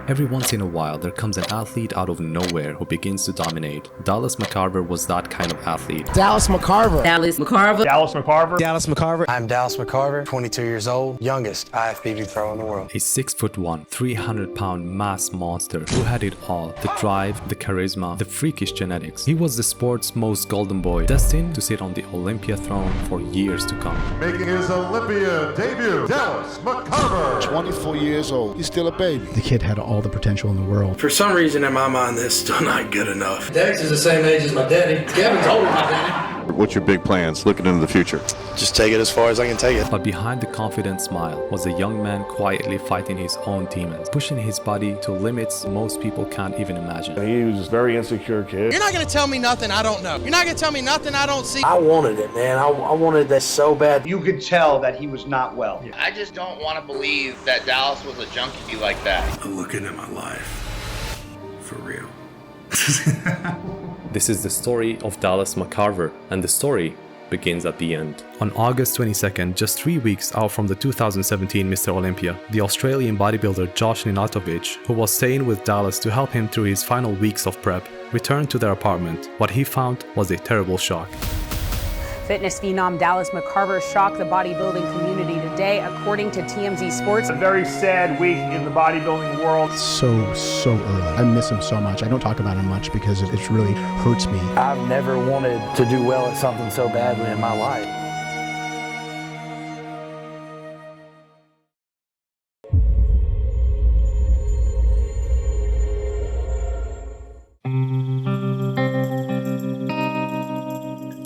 Every once in a while, there comes an athlete out of nowhere who begins to dominate. Dallas McCarver was that kind of athlete. Dallas McCarver. Dallas McCarver. Dallas McCarver. Dallas McCarver. I'm Dallas McCarver, 22 years old, youngest IFBB pro in the world. A 6'1", 300-pound mass monster who had it all: the drive, the charisma, the freakish genetics. He was the sport's most golden boy, destined to sit on the Olympia throne for years to come. Making his Olympia debut, Dallas McCarver. 24 years old. He's still a baby. The kid had all the potential in the world. For some reason in my mind, that's still not good enough. Dex is the same age as my daddy. Kevin's older than my daddy. What's your big plans looking into the future? Just take it as far as I can take it. But behind the confident smile was a young man quietly fighting his own demons, pushing his body to limits most people can't even imagine. He was a very insecure kid. You're not going to tell me nothing I don't know. You're not going to tell me nothing I don't see. I wanted it, man. I wanted that so bad. You could tell that he was not well. I just don't want to believe that Dallas was a junkie like that. I'm looking at my life. For real. This is the story of Dallas McCarver, and the story begins at the end. On August 22nd, just 3 weeks out from the 2017 Mr. Olympia, the Australian bodybuilder Josh Ninatovic, who was staying with Dallas to help him through his final weeks of prep, returned to their apartment. What he found was a terrible shock. Fitness phenom Dallas McCarver shocked the bodybuilding community today, according to TMZ Sports. A very sad week in the bodybuilding world. So early. I miss him so much. I don't talk about him much because it really hurts me. I've never wanted to do well at something so badly in my life.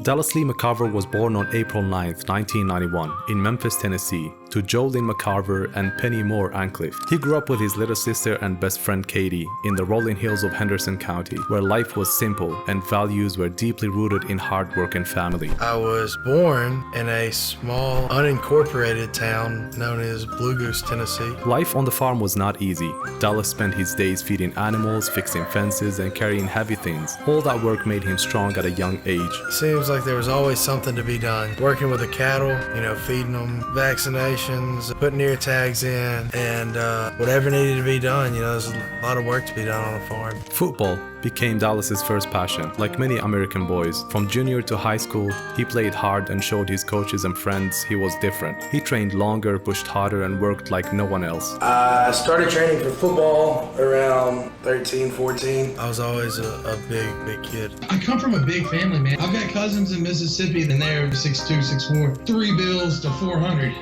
Dallas Lee McCarver was born on April 9, 1991, in Memphis, Tennessee, to Jolene McCarver and Penny Moore Ancliffe. He grew up with his little sister and best friend Katie in the rolling hills of Henderson County, where life was simple and values were deeply rooted in hard work and family. I was born in a small, unincorporated town known as Blue Goose, Tennessee. Life on the farm was not easy. Dallas spent his days feeding animals, fixing fences, and carrying heavy things. All that work made him strong at a young age. Seems like there was always something to be done. Working with the cattle, feeding them vaccinations, putting ear tags in, and whatever needed to be done. There's a lot of work to be done on a farm. Football became Dallas's first passion. Like many American boys, from junior to high school, he played hard and showed his coaches and friends he was different. He trained longer, pushed harder, and worked like no one else. I started training for football around 13, 14. I was always a big kid. I come from a big family, man. I've got cousins in Mississippi, and they're 6'2", 6'4", 3 bills to 400.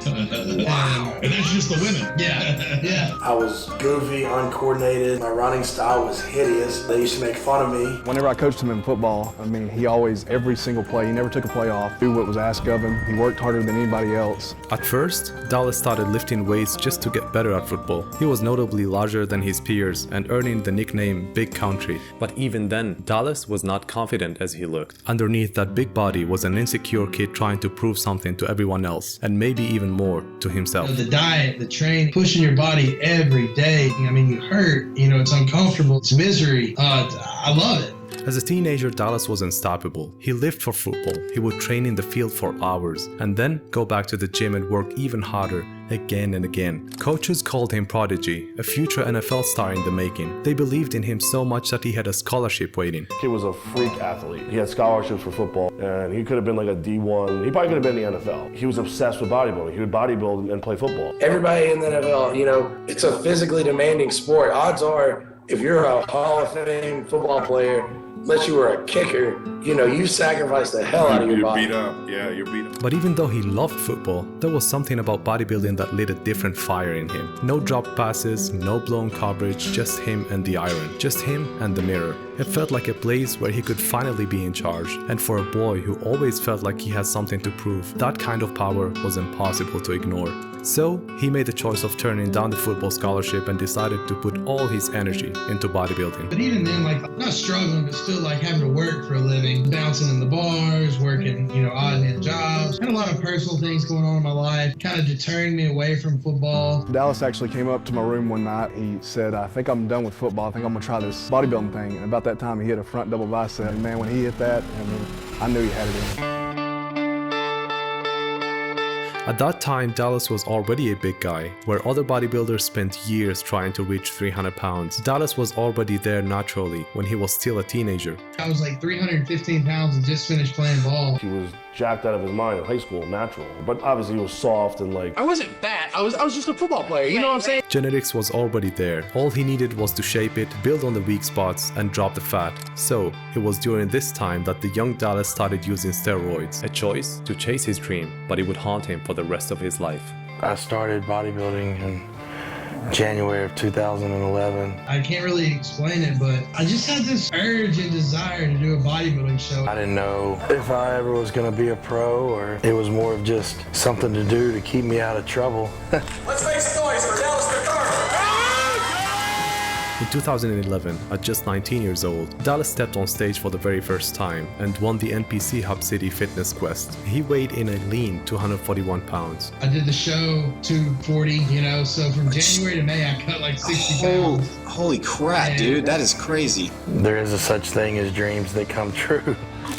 Wow. And that's just the women. Yeah. I was goofy, uncoordinated. My running style was hideous. They used to make fun of me. Whenever I coached him in football, he always, every single play, he never took a play off, do what was asked of him. He worked harder than anybody else. At first, Dallas started lifting weights just to get better at football. He was notably larger than his peers and earning the nickname Big Country. But even then, Dallas was not confident as he looked. Underneath that big body was an insecure kid trying to prove something to everyone else, and maybe even more to himself. The diet, the training, pushing your body every day. You hurt, it's uncomfortable, it's misery. I love it. As a teenager, Dallas was unstoppable. He lived for football. He would train in the field for hours and then go back to the gym and work even harder again and again. Coaches called him Prodigy, a future NFL star in the making. They believed in him so much that he had a scholarship waiting. He was a freak athlete. He had scholarships for football, and he could have been like a D1. He probably could have been in the NFL. He was obsessed with bodybuilding. He would bodybuild and play football. Everybody in the NFL, it's a physically demanding sport. Odds are, if you're a Hall of Fame football player, unless you were a kicker, you sacrificed the hell out of your body. You're beat up. Yeah, you're beat up. But even though he loved football, there was something about bodybuilding that lit a different fire in him. No dropped passes, no blown coverage, just him and the iron. Just him and the mirror. It felt like a place where he could finally be in charge. And for a boy who always felt like he had something to prove, that kind of power was impossible to ignore. So, he made the choice of turning down the football scholarship and decided to put all his energy into bodybuilding. But even then, not struggling, but still having to work for a living, bouncing in the bars, working, odd and end jobs. Had a lot of personal things going on in my life, kind of deterring me away from football. Dallas actually came up to my room one night. He said, I think I'm done with football. I think I'm gonna try this bodybuilding thing. And about that time, he hit a front double bicep. And man, when he hit that, I knew he had it in him. At that time, Dallas was already a big guy, where other bodybuilders spent years trying to reach 300 pounds. Dallas was already there naturally when he was still a teenager. I was like 315 pounds and just finished playing ball. He was jacked out of his mind in high school, natural. But obviously he was soft and like... I wasn't fat, I was just a football player, you know what I'm saying? Genetics was already there. All he needed was to shape it, build on the weak spots, and drop the fat. So, it was during this time that the young Dallas started using steroids. A choice to chase his dream, but it would haunt him for the rest of his life. I started bodybuilding in January of 2011. I can't really explain it, but I just had this urge and desire to do a bodybuilding show. I didn't know if I ever was going to be a pro, or it was more of just something to do to keep me out of trouble. Let's make some noise for Dallas McCarver. In 2011, at just 19 years old, Dallas stepped on stage for the very first time and won the NPC Hub City Fitness Quest. He weighed in a lean 241 pounds. I did the show 240, you know, so from January to May I cut like 60 pounds. Holy crap, dude, that is crazy. There is a such thing as dreams that come true.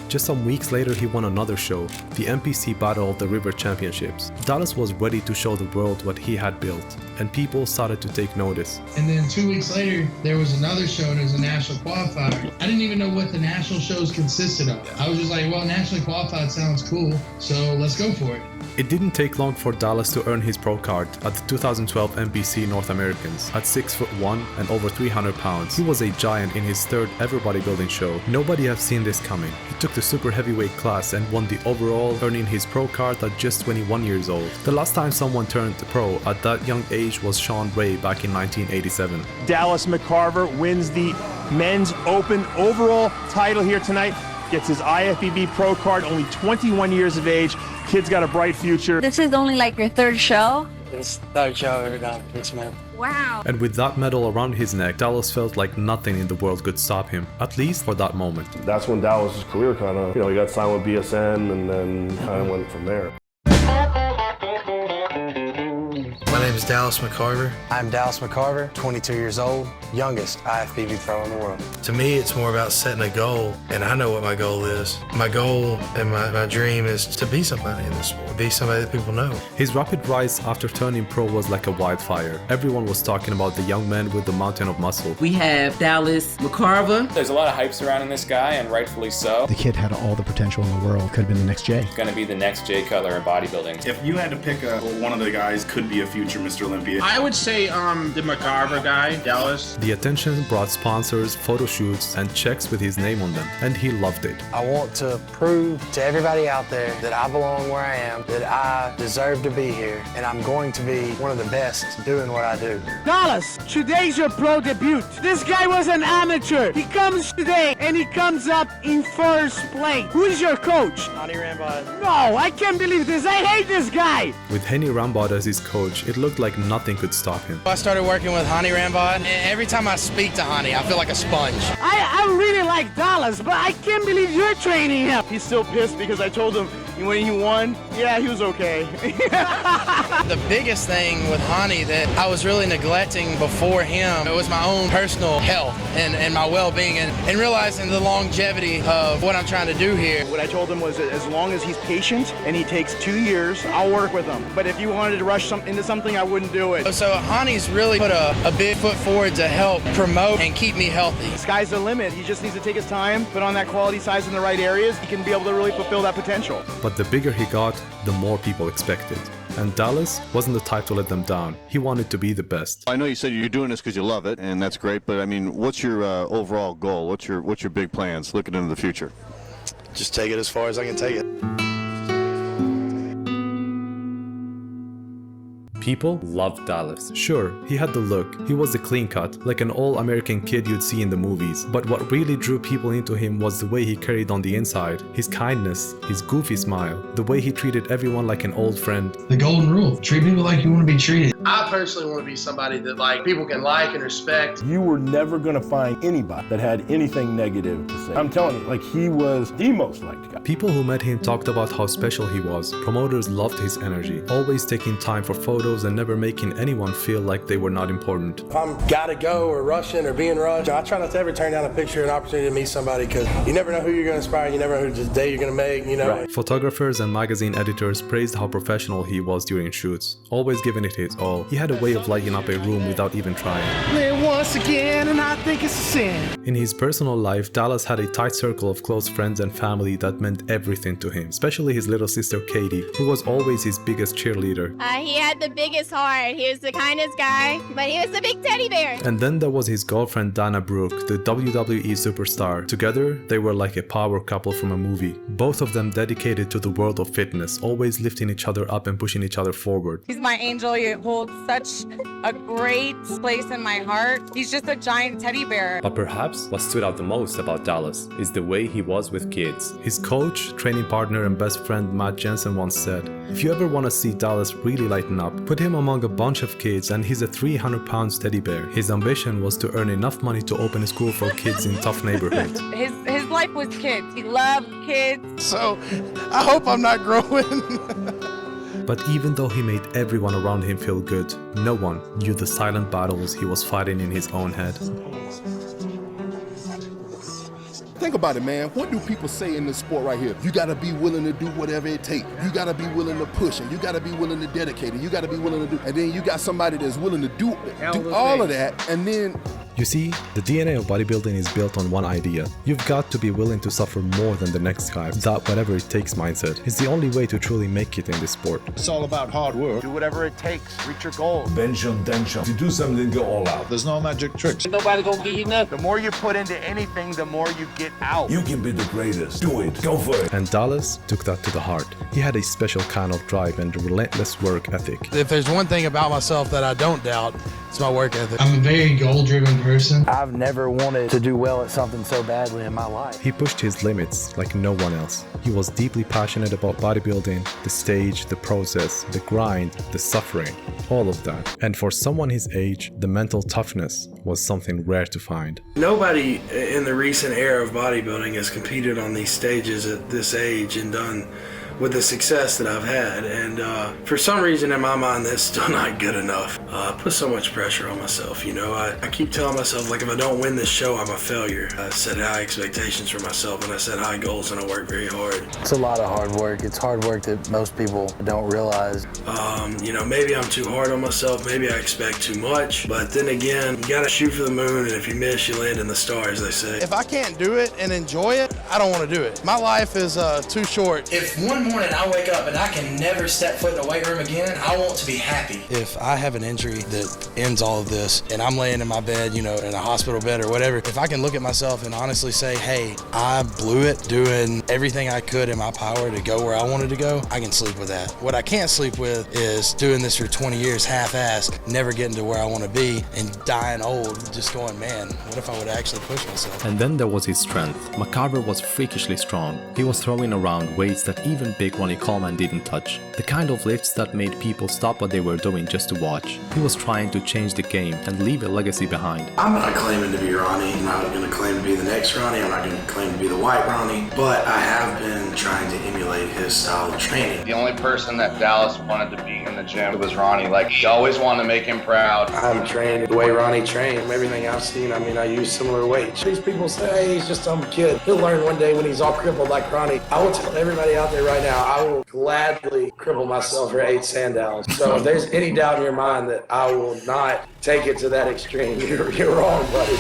Just some weeks later, he won another show, the NPC Battle of the River Championships. Dallas was ready to show the world what he had built, and people started to take notice. And then 2 weeks later, there was another show, and it was a national qualifier. I didn't even know what the national shows consisted of. I was just like, well, nationally qualified sounds cool, so let's go for it. It didn't take long for Dallas to earn his pro card at the 2012 NPC North Americans. At 6'1" and over 300 pounds, he was a giant in his third ever bodybuilding show. Nobody had seen this coming. He took the super heavyweight class and won the overall, earning his pro card at just 21 years old. The last time someone turned pro at that young age was Shawn back in 1987. Dallas McCarver wins the men's open overall title here tonight. Gets his IFBB pro card, only 21 years of age. Kid's got a bright future. This is only like your third show? It's third show I've ever done. Yes, ma'am. Wow. And with that medal around his neck, Dallas felt like nothing in the world could stop him, at least for that moment. That's when Dallas's career kind of, he got signed with BSN and then kind of went from there. My name is Dallas McCarver. I'm Dallas McCarver, 22 years old, youngest IFBB pro in the world. To me, it's more about setting a goal, and I know what my goal is. My goal and my dream is to be somebody in this sport, be somebody that people know. His rapid rise after turning pro was like a wildfire. Everyone was talking about the young man with the mountain of muscle. We have Dallas McCarver. There's a lot of hype surrounding this guy, and rightfully so. The kid had all the potential in the world. Could have been the next Jay. He's going to be the next Jay Cutler in bodybuilding. If you had to pick one of the guys could be a future Mr. Olympia. I would say the McCarver guy, Dallas. The attention brought sponsors, photo shoots, and checks with his name on them, and he loved it. I want to prove to everybody out there that I belong where I am, that I deserve to be here, and I'm going to be one of the best doing what I do. Dallas, today's your pro debut. This guy was an amateur. He comes today, and he comes up in first place. Who is your coach? Honey Rambod. No, I can't believe this. I hate this guy. With Henny Rambod as his coach, it looked like nothing could stop him. I started working with Honey Rambod, and every time I speak to Honey, I feel like a sponge. I really like Dallas, but I can't believe you're training him. He's still pissed because I told him when he won, yeah, he was okay. The biggest thing with Honey that I was really neglecting before him, it was my own personal health and my well-being and realizing the longevity of what I'm trying to do here. What I told him was that as long as he's patient and he takes 2 years, I'll work with him. But if you wanted to rush into something, I wouldn't do it. So Honey's really put a big foot forward to help promote and keep me healthy. The sky's the limit. He just needs to take his time, put on that quality size in the right areas. He can be able to really fulfill that potential. But the bigger he got, the more people expected. And Dallas wasn't the type to let them down. He wanted to be the best. I know you said you're doing this because you love it, and that's great, but I mean, what's your overall goal? What's your big plans looking into the future? Just take it as far as I can take it. People loved Dallas. Sure, he had the look, he was the clean cut, like an all-American kid you'd see in the movies. But what really drew people into him was the way he carried on the inside, his kindness, his goofy smile, the way he treated everyone like an old friend. The golden rule, treat people like you want to be treated. I personally want to be somebody that like people can like and respect. You were never going to find anybody that had anything negative to say. I'm telling you, like, he was the most liked guy. People who met him talked about how special he was. Promoters loved his energy, always taking time for photos and never making anyone feel like they were not important. If I'm gotta go or rushing or being rushed, I try not to ever turn down a picture or an opportunity to meet somebody, because you never know who you're gonna inspire, you never know who the day you're gonna make, you know. Right. Photographers and magazine editors praised how professional he was during shoots, always giving it his all. He had a way of lighting up a room without even trying. Live once again, and I think it's a sin. In his personal life, Dallas had a tight circle of close friends and family that meant everything to him, especially his little sister Katie, who was always his biggest cheerleader. He had the biggest heart. He was the kindest guy, but he was a big teddy bear. And then there was his girlfriend Dana Brooke, the WWE superstar. Together, they were like a power couple from a movie. Both of them dedicated to the world of fitness, always lifting each other up and pushing each other forward. He's my angel. He holds such a great place in my heart. He's just a giant teddy bear. But perhaps what stood out the most about Dallas is the way he was with kids. His coach, training partner and best friend Matt Jensen once said, "If you ever want to see Dallas really lighten up, put him among a bunch of kids and he's a 300-pound teddy bear." His ambition was to earn enough money to open a school for kids in tough neighborhoods. His life was kids. He loved kids. So I hope I'm not growing. But even though he made everyone around him feel good, no one knew the silent battles he was fighting in his own head. Think about it, man. What do people say in this sport right here? You gotta be willing to do whatever it takes. You gotta be willing to push, and you gotta be willing to dedicate, and you gotta be willing to do. And then you got somebody that's willing to do all of that, and then. You see, the DNA of bodybuilding is built on one idea. You've got to be willing to suffer more than the next guy. That whatever it takes mindset is the only way to truly make it in this sport. It's all about hard work. Do whatever it takes. Reach your goals. Bench on, bench on. If you do something, go all out. There's no magic tricks. Nobody gonna give you nothing. The more you put into anything, the more you get out. You can be the greatest. Do it. Go for it. And Dallas took that to the heart. He had a special kind of drive and relentless work ethic. If there's one thing about myself that I don't doubt, it's my work ethic. I'm a very goal-driven person. I've never wanted to do well at something so badly in my life. He pushed his limits like no one else. He was deeply passionate about bodybuilding, the stage, the process, the grind, the suffering, all of that. And for someone his age, the mental toughness was something rare to find. Nobody in the recent era of bodybuilding has competed on these stages at this age and done with the success that I've had, and for some reason in my mind that's still not good enough. I put so much pressure on myself, you know. I keep telling myself, like, if I don't win this show, I'm a failure. I set high expectations for myself and I set high goals and I work very hard. It's a lot of hard work. It's hard work that most people don't realize. You know, maybe I'm too hard on myself, maybe I expect too much, but then again, you gotta shoot for the moon, and if you miss, you land in the stars, they say. If I can't do it and enjoy it, I don't want to do it. My life is too short. If one morning I wake up and I can never step foot in a weight room again, I want to be happy. If I have an injury that ends all of this and I'm laying in my bed, you know, in a hospital bed or whatever, if I can look at myself and honestly say, hey, I blew it doing everything I could in my power to go where I wanted to go, I can sleep with that. What I can't sleep with is doing this for 20 years half-assed, never getting to where I want to be and dying old, just going, man, what if I would actually push myself? And then there was his strength. McCarver was freakishly strong. He was throwing around weights that even big Ronnie Coleman didn't touch. The kind of lifts that made people stop what they were doing just to watch. He was trying to change the game and leave a legacy behind. I'm not claiming to be Ronnie. I'm not going to claim to be the next Ronnie. I'm not going to claim to be the white Ronnie. But I have been trying to emulate his style of training. The only person that Dallas wanted to be in the gym was Ronnie. Like, he always wanted to make him proud. I'm trained the way Ronnie trained. From everything I've seen, I mean, I use similar weights. These people say, hey, he's just some kid. He'll learn one day when he's all crippled like Ronnie. I will tell everybody out there right now, I will gladly cripple myself for 8 sandals. So if there's any doubt in your mind that I will not take it to that extreme, you're wrong, buddy.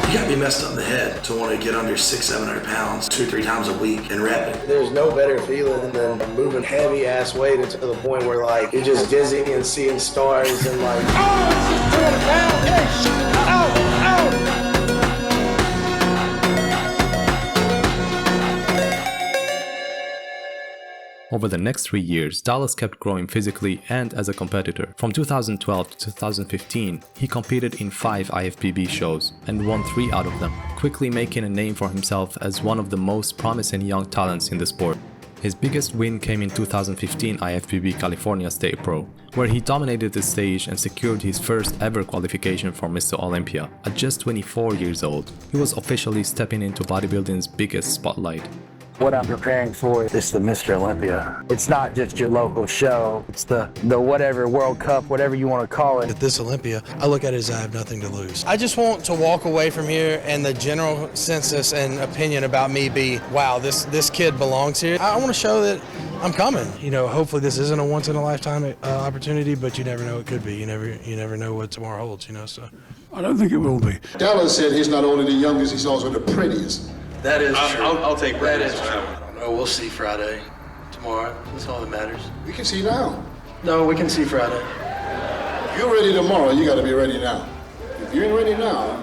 You gotta be messed up in the head to want to get under 600-700 pounds 2-3 times a week and rep it. There's no better feeling than moving heavy ass weight into the point where like you're just dizzy and seeing stars and like, oh, it's just 200 pounds, yes, ow. Over the next 3 years, Dallas kept growing physically and as a competitor. From 2012 to 2015, he competed in 5 IFBB shows and won 3 out of them, quickly making a name for himself as one of the most promising young talents in the sport. His biggest win came in 2015 IFBB California State Pro, where he dominated the stage and secured his first ever qualification for Mr. Olympia. At just 24 years old, he was officially stepping into bodybuilding's biggest spotlight. What I'm preparing for is the Mr. Olympia. It's not just your local show, it's the whatever World Cup, whatever you want to call it. At this Olympia, I look at it as I have nothing to lose. I just want to walk away from here and the general consensus and opinion about me be, wow, this kid belongs here. I want to show that I'm coming. You know, hopefully this isn't a once in a lifetime opportunity, but you never know, it could be. You never know what tomorrow holds, you know, so. I don't think it will be. Dallas said he's not only the youngest, he's also the prettiest. That is true. I'll take that. that. Is true. I don't know. We'll see Friday, tomorrow. That's all that matters. We can see now. No, we can see Friday. If you're ready tomorrow, you got to be ready now. If you ain't ready now.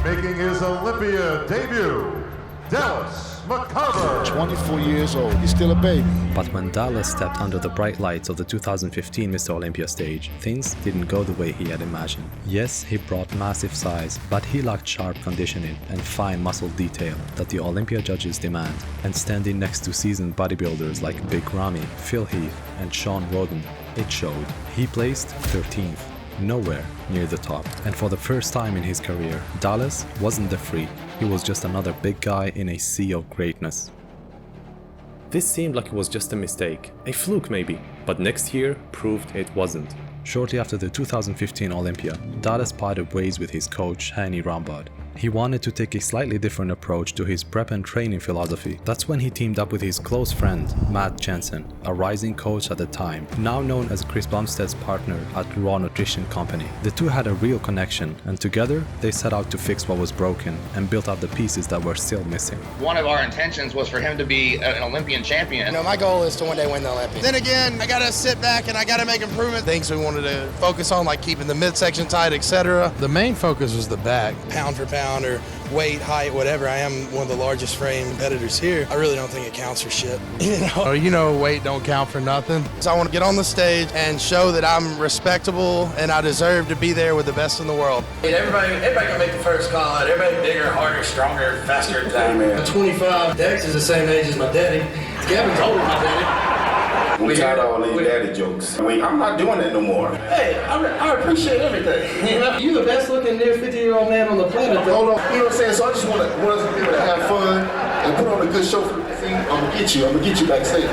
Making his Olympia debut, Dallas McCarver. 24 years old, he's still a baby. But when Dallas stepped under the bright lights of the 2015 Mr. Olympia stage, things didn't go the way he had imagined. Yes, he brought massive size, but he lacked sharp conditioning and fine muscle detail that the Olympia judges demand. And standing next to seasoned bodybuilders like Big Ronnie, Phil Heath, and Shawn, it showed. He placed 13th. Nowhere near the top. And for the first time in his career, Dallas wasn't the freak. He was just another big guy in a sea of greatness. This seemed like it was just a mistake, a fluke maybe, but next year proved it wasn't. Shortly after the 2015 Olympia, Dallas parted ways with his coach, Hani Rambod. He wanted to take a slightly different approach to his prep and training philosophy. That's when he teamed up with his close friend, Matt Jensen, a rising coach at the time, now known as Chris Bumstead's partner at Raw Nutrition Company. The two had a real connection, and together they set out to fix what was broken and built out the pieces that were still missing. One of our intentions was for him to be an Olympian champion. You know, my goal is to one day win the Olympics. Then again, I gotta sit back and I gotta make improvement. Things we wanted to focus on, like keeping the midsection tight, etc. The main focus was the back, pound for pound, or weight, height, whatever. I am one of the largest frame competitors here. I really don't think it counts for shit. You know, weight don't count for nothing. So I want to get on the stage and show that I'm respectable and I deserve to be there with the best in the world. Everybody can make the first call out. Everybody bigger, harder, stronger, faster than me. I'm 25. Dex is the same age as my daddy. Kevin's older than my daddy. We tired of all these daddy jokes. I mean, I'm not doing that no more. Hey, I appreciate everything. You know, you're the best looking near 50-year-old man on the planet. Hold on, you know what I'm saying? So I just want us to be able to have fun and put on a good show for the team. I'm gonna get you backstage.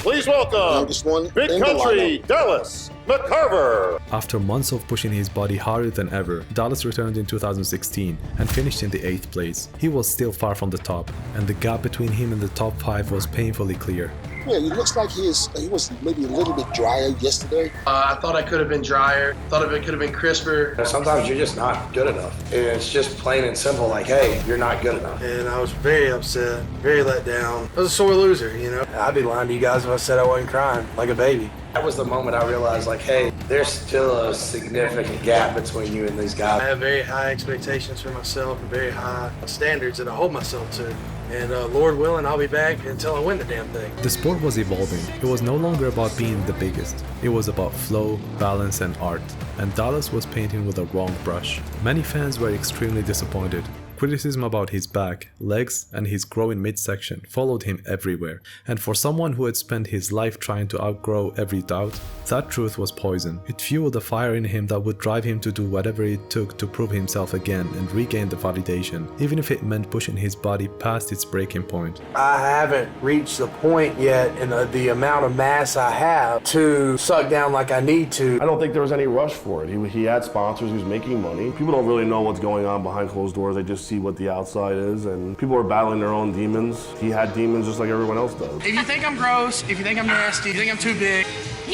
Please welcome Big Country Dallas McCarver. After months of pushing his body harder than ever, Dallas returned in 2016 and finished in the 8th place. He was still far from the top, and the gap between him and the top 5 was painfully clear. Yeah, it looks like he was maybe a little bit drier yesterday. I thought I could have been drier. Thought it could have been crisper. Sometimes you're just not good enough. And it's just plain and simple, like, hey, you're not good enough. And I was very upset, very let down. I was a sore loser, you know. I'd be lying to you guys if I said I wasn't crying like a baby. That was the moment I realized, like, hey, there's still a significant gap between you and these guys. I have very high expectations for myself and very high standards that I hold myself to. And Lord willing, I'll be back until I win the damn thing. The sport was evolving. It was no longer about being the biggest. It was about flow, balance, and art. And Dallas was painting with a wrong brush. Many fans were extremely disappointed. Criticism about his back, legs, and his growing midsection followed him everywhere, and for someone who had spent his life trying to outgrow every doubt, that truth was poison. It fueled the fire in him that would drive him to do whatever it took to prove himself again and regain the validation, even if it meant pushing his body past its breaking point. I haven't reached the point yet in the amount of mass I have to suck down like I need to. I don't think there was any rush for it. He had sponsors, he was making money. People don't really know what's going on behind closed doors, they just see what the outside is, and people are battling their own demons. He had demons just like everyone else does. If you think I'm gross, if you think I'm nasty, if you think I'm too big,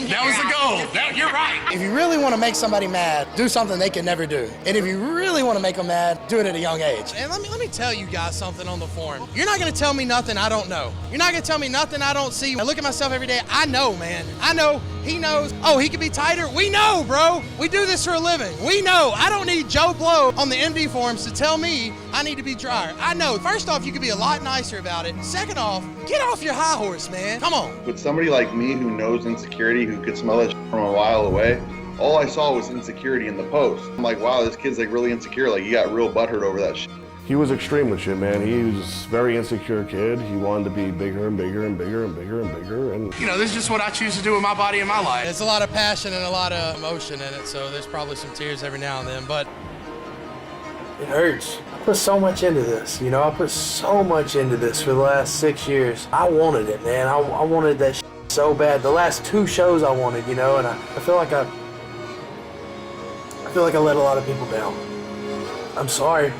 that was the goal. You're right. If you really want to make somebody mad, do something they can never do. And if you really want to make them mad, do it at a young age. And let me tell you guys something on the forum. You're not going to tell me nothing I don't know. You're not going to tell me nothing I don't see. I look at myself every day. I know, man. I know. He knows. Oh, he could be tighter. We know, bro. We do this for a living. We know. I don't need Joe Blow on the MD forums to tell me I need to be drier. I know. First off, you could be a lot nicer about it. Second off, get off your high horse, man. Come on. With somebody like me who knows insecurity, who could smell it from a mile away, all I saw was insecurity in the post. I'm like, wow, this kid's like really insecure. Like, he got real butthurt over that shit. He was extreme with shit, man. He was a very insecure kid. He wanted to be bigger and bigger and bigger and bigger and bigger. And you know, this is just what I choose to do with my body and my life. There's a lot of passion and a lot of emotion in it, so there's probably some tears every now and then, but it hurts. I put so much into this, you know. I put so much into this for the last 6 years. I wanted it, man. I wanted that shit so bad. The last 2 shows I wanted, you know, and I feel like I let a lot of people down. I'm sorry.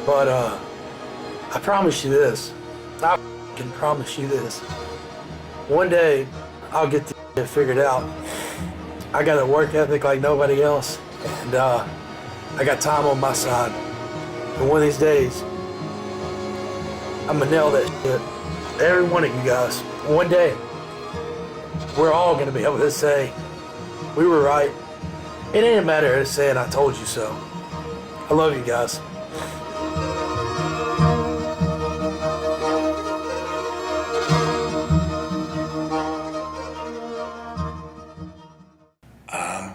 But I promise you this. I can promise you this. One day, I'll get this figured out. I got a work ethic like nobody else, and I got time on my side. And one of these days, I'm gonna nail that shit. Every one of you guys. One day, we're all gonna be able to say, we were right. It ain't a matter of saying I told you so. I love you guys.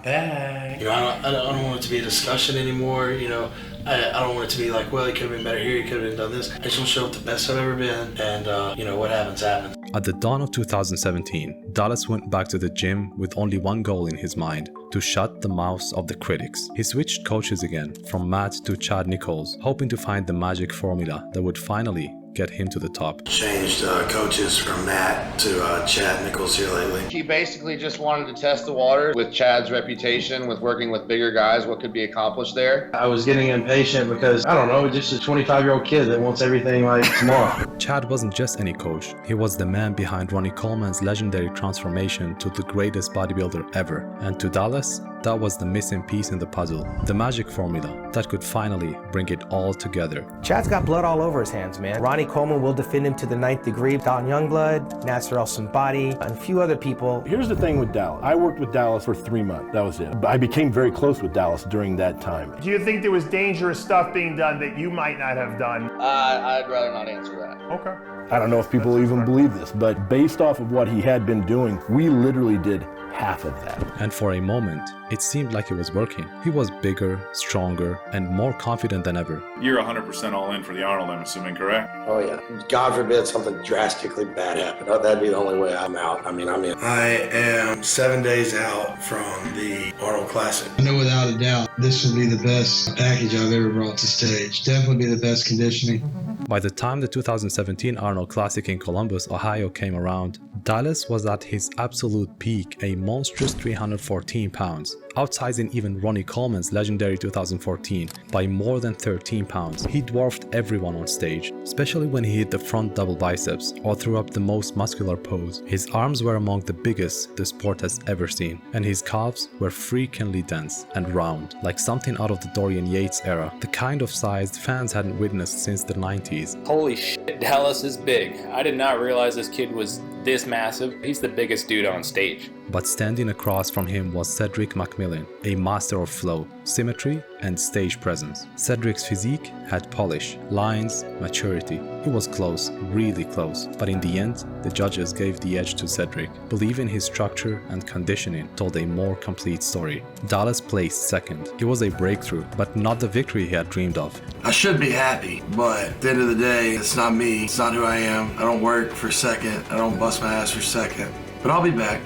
Back. You know, I don't want it to be a discussion anymore. You know, I don't want it to be like, well, he could have been better here, he could have done this. I just want to show up the best I've ever been, and you know, what happens, happens. At the dawn of 2017, Dallas went back to the gym with only one goal in his mind: to shut the mouths of the critics. He switched coaches again, from Matt to Chad Nicholls, hoping to find the magic formula that would finally get him to the top. Changed coaches from Matt to Chad Nicholls here lately. He basically just wanted to test the water with Chad's reputation, with working with bigger guys, what could be accomplished there. I was getting impatient because, I don't know, just a 25-year-old kid that wants everything like tomorrow. Chad wasn't just any coach. He was the man behind Ronnie Coleman's legendary transformation to the greatest bodybuilder ever. And to Dallas, that was the missing piece in the puzzle, the magic formula that could finally bring it all together. Chad's got blood all over his hands, man. Ronnie Coleman will defend him to the 9th degree. Don Youngblood, Nasser El-Sambadi, and a few other people. Here's the thing with Dallas. I worked with Dallas for 3 months. That was it. I became very close with Dallas during that time. Do you think there was dangerous stuff being done that you might not have done? I'd rather not answer that. Okay. I don't know if people even believe this, but based off of what he had been doing, we literally did half of that. And for a moment, it seemed like it was working. He was bigger, stronger, and more confident than ever. You're 100% all in for the Arnold, I'm assuming, correct? Oh yeah. God forbid something drastically bad happened. That'd be the only way I'm out. I mean, I'm in. I am 7 days out from the Arnold Classic. I know without a doubt, this will be the best package I've ever brought to stage. Definitely be the best conditioning. By the time the 2017 Arnold Classic in Columbus, Ohio came around, Dallas was at his absolute peak, a monstrous 314 pounds, outsizing even Ronnie Coleman's legendary 2014 by more than 13 pounds. He dwarfed everyone on stage, especially when he hit the front double biceps or threw up the most muscular pose. His arms were among the biggest the sport has ever seen, and his calves were freakingly dense and round, like something out of the Dorian Yates era, the kind of size fans hadn't witnessed since the 90s. Holy shit, Dallas is big. I did not realize this kid was this massive. He's the biggest dude on stage. But standing across from him was Cedric McMillan, a master of flow, symmetry, and stage presence. Cedric's physique had polish, lines, maturity. He was close, really close, but in the end, the judges gave the edge to Cedric, believing his structure and conditioning told a more complete story. Dallas placed second. It was a breakthrough, but not the victory he had dreamed of. I should be happy, but at the end of the day, it's not me. It's not who I am. I don't work for second. I don't bust my ass for second. But I'll be back.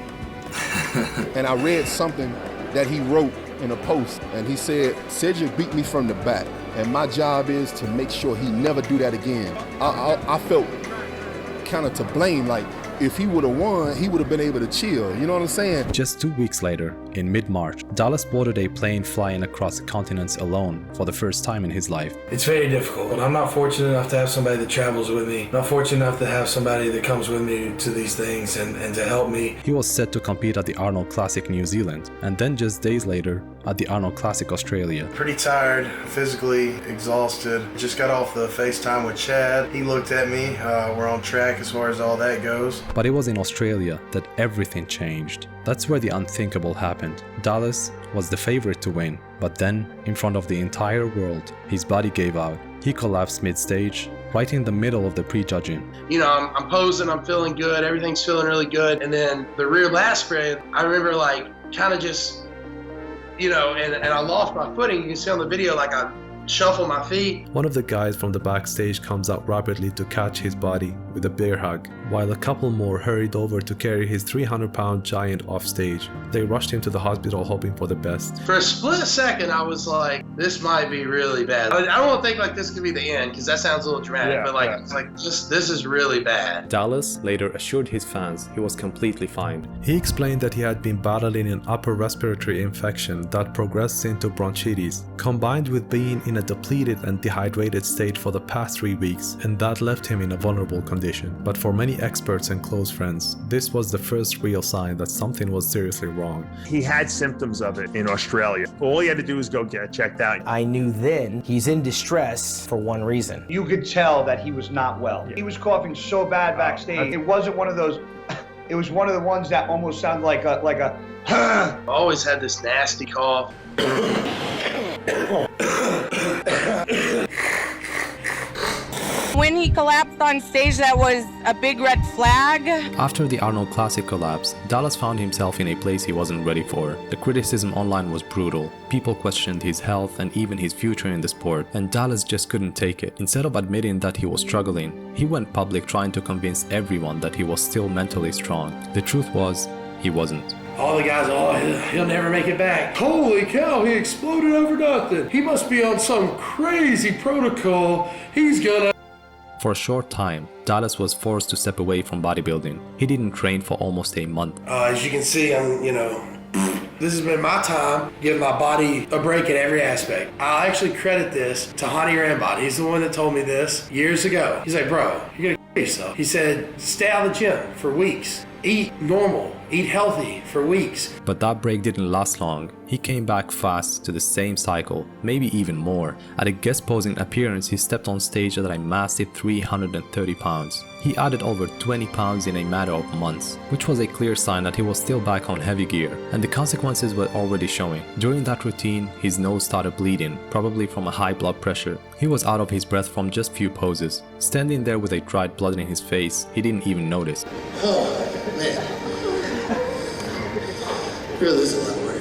And I read something that he wrote in a post, and he said, Cedric beat me from the back, and my job is to make sure he never do that again. I felt kind of to blame, like if he would have won, he would have been able to chill, you know what I'm saying? Just 2 weeks later, In mid-March, Dallas boarded a plane flying across the continents alone for the first time in his life. It's very difficult, but I'm not fortunate enough to have somebody that travels with me. Not fortunate enough to have somebody that comes with me to these things and to help me. He was set to compete at the Arnold Classic New Zealand, and then just days later at the Arnold Classic Australia. Pretty tired, physically exhausted. Just got off the FaceTime with Chad. He looked at me. We're on track as far as all that goes. But it was in Australia that everything changed. That's where the unthinkable happened. Dallas was the favorite to win, but then, in front of the entire world, his body gave out. He collapsed mid-stage, right in the middle of the prejudging. You know, I'm posing, I'm feeling good, everything's feeling really good. And then the rear lat spread, I remember like kind of just, you know, and I lost my footing. You can see on the video, like I shuffle my feet. One of the guys from the backstage comes out rapidly to catch his body with a bear hug, while a couple more hurried over to carry his 300-pound giant off stage. They rushed him to the hospital hoping for the best. For a split second, I was like, this might be really bad. I don't want to think like this could be the end, because that sounds a little dramatic, but like, it's like, this is really bad. Dallas later assured his fans he was completely fine. He explained that he had been battling an upper respiratory infection that progressed into bronchitis, combined with being in a depleted and dehydrated state for the past 3 weeks, and that left him in a vulnerable condition. But for many experts and close friends, this was the first real sign that something was seriously wrong. He had symptoms of it in Australia. All he had to do was go get checked out. I knew then he's in distress for one reason. You could tell that he was not well. He was coughing so bad backstage. It wasn't one of those, it was one of the ones that almost sounded like a I always had this nasty cough. When he collapsed on stage, that was a big red flag. After the Arnold Classic collapse, Dallas found himself in a place he wasn't ready for. The criticism online was brutal. People questioned his health and even his future in the sport, and Dallas just couldn't take it. Instead of admitting that he was struggling, he went public trying to convince everyone that he was still mentally strong. The truth was, he wasn't. All the guys, he'll never make it back. Holy cow, he exploded over nothing. He must be on some crazy protocol. He's gonna... For a short time, Dallas was forced to step away from bodybuilding. He didn't train for almost a month. As you can see, this has been my time giving my body a break in every aspect. I actually credit this to Honey Rambot. He's the one that told me this years ago. He's like, bro, you're gonna yourself. He said, stay out of the gym for weeks. Eat normal, eat healthy for weeks. But that break didn't last long. He came back fast to the same cycle, maybe even more. At a guest posing appearance, he stepped on stage at a massive 330 pounds. He added over 20 pounds in a matter of months, which was a clear sign that he was still back on heavy gear, and the consequences were already showing. During that routine, his nose started bleeding, probably from a high blood pressure. He was out of his breath from just few poses. Standing there with a dried blood in his face, he didn't even notice. Oh, man. Really is a lot of work.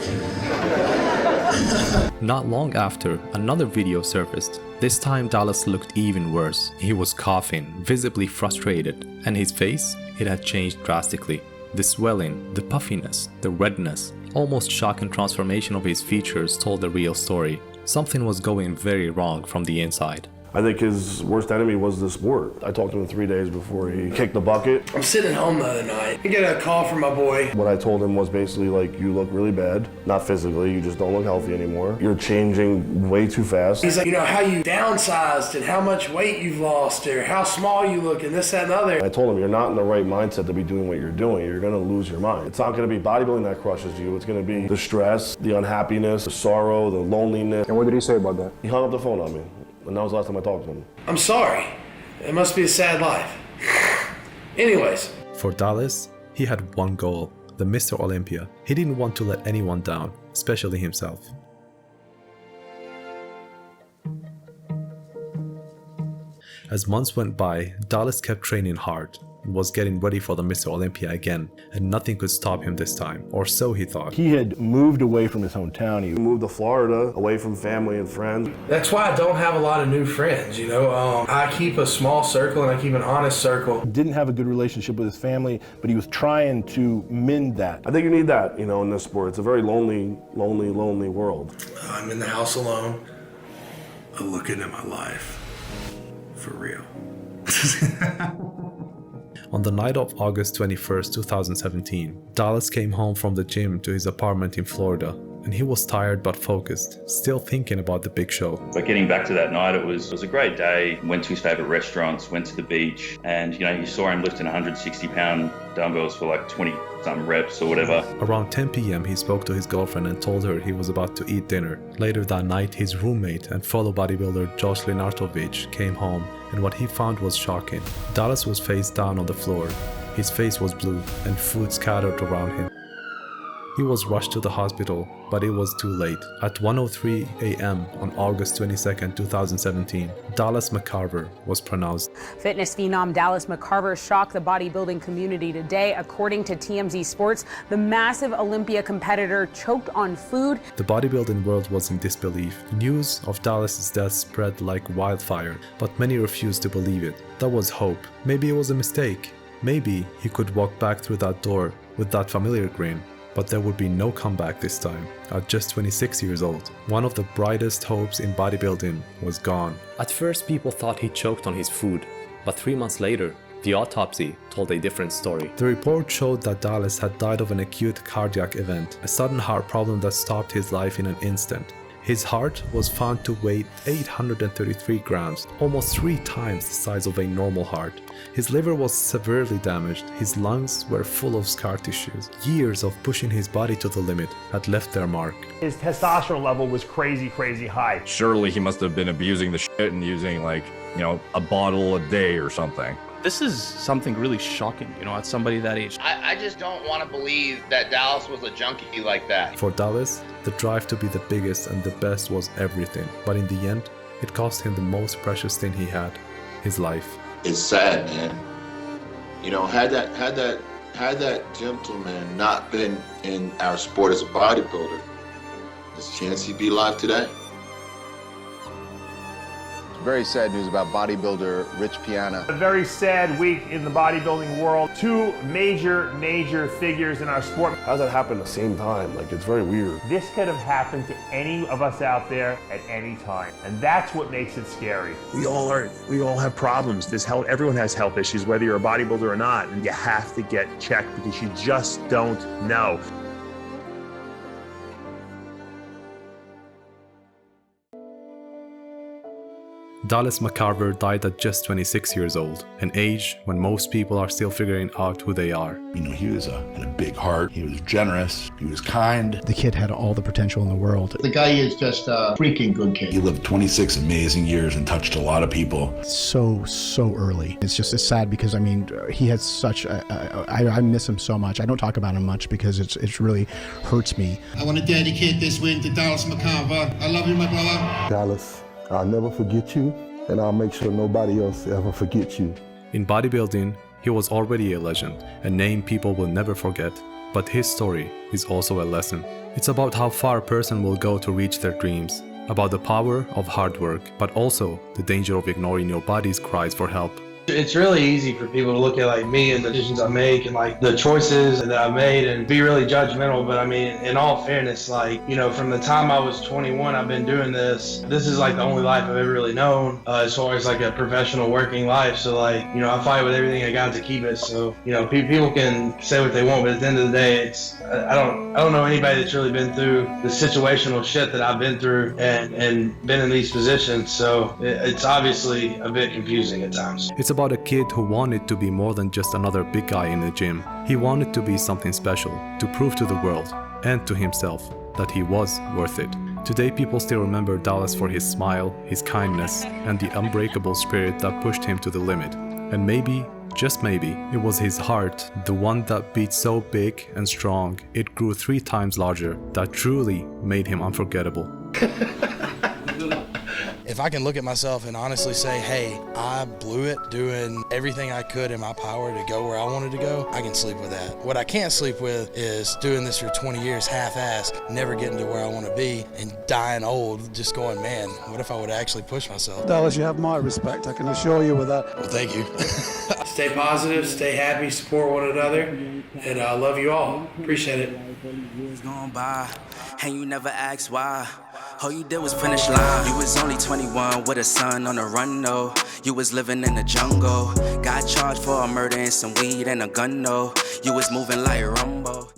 Not long after, another video surfaced. This time Dallas looked even worse. He was coughing, visibly frustrated, and his face, it had changed drastically. The swelling, the puffiness, the redness, almost shocking transformation of his features told the real story. Something was going very wrong from the inside. I think his worst enemy was the sport. I talked to him 3 days before he kicked the bucket. I'm sitting at home the other night. I get a call from my boy. What I told him was basically like, you look really bad. Not physically, you just don't look healthy anymore. You're changing way too fast. He's like, how you downsized and how much weight you've lost or how small you look and this, that, and the other. I told him, you're not in the right mindset to be doing what you're doing. You're gonna lose your mind. It's not gonna be bodybuilding that crushes you. It's gonna be the stress, the unhappiness, the sorrow, the loneliness. And what did he say about that? He hung up the phone on me. And that was the last time I talked to him. I'm sorry. It must be a sad life. Anyways. For Dallas, he had one goal, the Mr. Olympia. He didn't want to let anyone down, especially himself. As months went by, Dallas kept training hard and was getting ready for the Mr. Olympia again, and nothing could stop him this time, or so he thought. He had moved away from his hometown. He moved to Florida, away from family and friends. That's why I don't have a lot of new friends, I keep a small circle and I keep an honest circle. Didn't have a good relationship with his family, but he was trying to mend that. I think you need that, in this sport. It's a very lonely, lonely, lonely world. I'm in the house alone. I'm looking at my life. For real. On the night of August 21st, 2017, Dallas came home from the gym to his apartment in Florida, and he was tired but focused, still thinking about the big show. But getting back to that night, it was a great day. Went to his favorite restaurants, went to the beach, and you saw him lifting 160-pound dumbbells for like 20-something reps or whatever. Around 10 p.m. he spoke to his girlfriend and told her he was about to eat dinner. Later that night, his roommate and fellow bodybuilder Josh Lenartovich came home, and what he found was shocking. Dallas was face down on the floor. His face was blue and food scattered around him. He was rushed to the hospital, but it was too late. At 1:03 a.m. on August 22, 2017, Dallas McCarver was pronounced. Fitness phenom Dallas McCarver shocked the bodybuilding community today. According to TMZ Sports, the massive Olympia competitor choked on food. The bodybuilding world was in disbelief. News of Dallas's death spread like wildfire, but many refused to believe it. That was hope. Maybe it was a mistake. Maybe he could walk back through that door with that familiar grin. But there would be no comeback this time. At just 26 years old, one of the brightest hopes in bodybuilding was gone. At first, people thought he choked on his food, but 3 months later, the autopsy told a different story. The report showed that Dallas had died of an acute cardiac event, a sudden heart problem that stopped his life in an instant. His heart was found to weigh 833 grams, almost 3 times the size of a normal heart. His liver was severely damaged, his lungs were full of scar tissues. Years of pushing his body to the limit had left their mark. His testosterone level was crazy high. Surely he must have been abusing the shit and using a bottle a day or something. This is something really shocking, at somebody that age. I just don't want to believe that Dallas was a junkie like that. For Dallas, the drive to be the biggest and the best was everything. But in the end, it cost him the most precious thing he had, his life. It's sad, man. Had that gentleman not been in our sport as a bodybuilder, there's a chance he'd be alive today. Very sad news about bodybuilder Rich Piana. A very sad week in the bodybuilding world. 2 major figures in our sport. How does that happen at the same time? It's very weird. This could have happened to any of us out there at any time. And that's what makes it scary. We all have problems. Everyone has health issues, whether you're a bodybuilder or not. And you have to get checked because you just don't know. Dallas McCarver died at just 26 years old, an age when most people are still figuring out who they are. He was had a big heart, he was generous, he was kind. The kid had all the potential in the world. The guy is just a freaking good kid. He lived 26 amazing years and touched a lot of people. So early. It's sad because, he had such I miss him so much. I don't talk about him much because it really hurts me. I want to dedicate this win to Dallas McCarver. I love you, my brother. Dallas, I'll never forget you, and I'll make sure nobody else ever forgets you. In bodybuilding, he was already a legend, a name people will never forget. But his story is also a lesson. It's about how far a person will go to reach their dreams, about the power of hard work, but also the danger of ignoring your body's cries for help. It's really easy for people to look at me and the decisions I make and the choices that I made and be really judgmental. But in all fairness, from the time I was 21, I've been doing this. This is the only life I've ever really known as far as a professional working life. So I fight with everything I got to keep it. So people can say what they want, but at the end of the day, I don't know anybody that's really been through the situational shit that I've been through and been in these positions. So it's obviously a bit confusing at times. It's about a kid who wanted to be more than just another big guy in the gym. He wanted to be something special, to prove to the world and to himself that he was worth it. Today people still remember Dallas for his smile, his kindness, and the unbreakable spirit that pushed him to the limit. And maybe, just maybe, it was his heart, the one that beat so big and strong, it grew 3 times larger, that truly made him unforgettable. If I can look at myself and honestly say, hey, I blew it doing everything I could in my power to go where I wanted to go, I can sleep with that. What I can't sleep with is doing this for 20 years half-assed, never getting to where I want to be, and dying old, just going, man, what if I would actually push myself? Dallas, you have my respect, I can assure you with that. Well, thank you. Stay positive, stay happy, support one another, and I love you all. Appreciate it. Years gone by, and you never ask why. All you did was finish line. You was only 21 with a son on the run, no. You was living in the jungle. Got charged for a murder and some weed and a gun, no. You was moving like Rumbo.